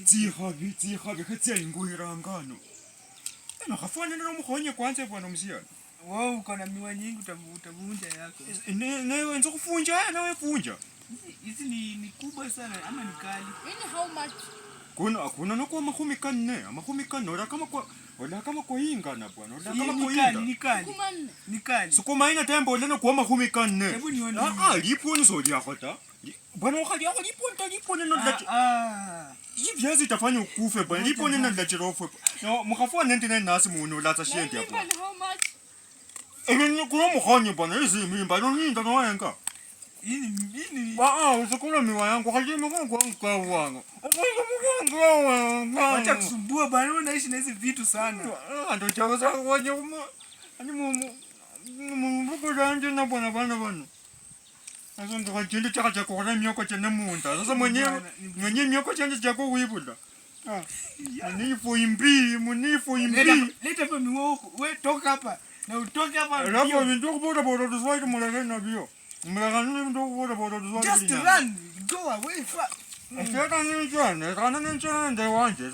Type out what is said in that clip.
Tsihabi khatsenguirangano. Nakafana na mkhonye kwanza bwana msiana. Wewe uko na miwa nyingi utavunja yako. Nawe nzo kufunja nawe funja. Hizi ni kubwa sana ama ni kali? Ini how much? Kuna nako mahumi kanne wala kama kwa hinga na bwana wala kama kwa hinga ni kali sukuma ina tembo lena kwa mahumi kanne hebu nione lipo nzo liakota bwana wakati yako lipo neno la hivi viazi itafanya ukufe bwana lipo neno la jirofu no mkafua nende nasi muno la tashiende hapo How much? ni kwa mkhonye bwana hizi mimba no ninda no wenga ini usikula miwa yangu hajima kwa wangu acha kusumbua bwana unaishi na hizi vitu sana ndo chaza kwa nyuma ani muko danje na bwana sasa ndo kajili chaka kwa myoko chana munda sasa mwenye myoko chana chako wibula munifu imbi leta pa miwoko we toka hapa na utoke hapa alafu ndo boda tuswai tumulele na bio mlagani ndo boda tuswai just run go away Sasa ni njane, kana ni njane wanje.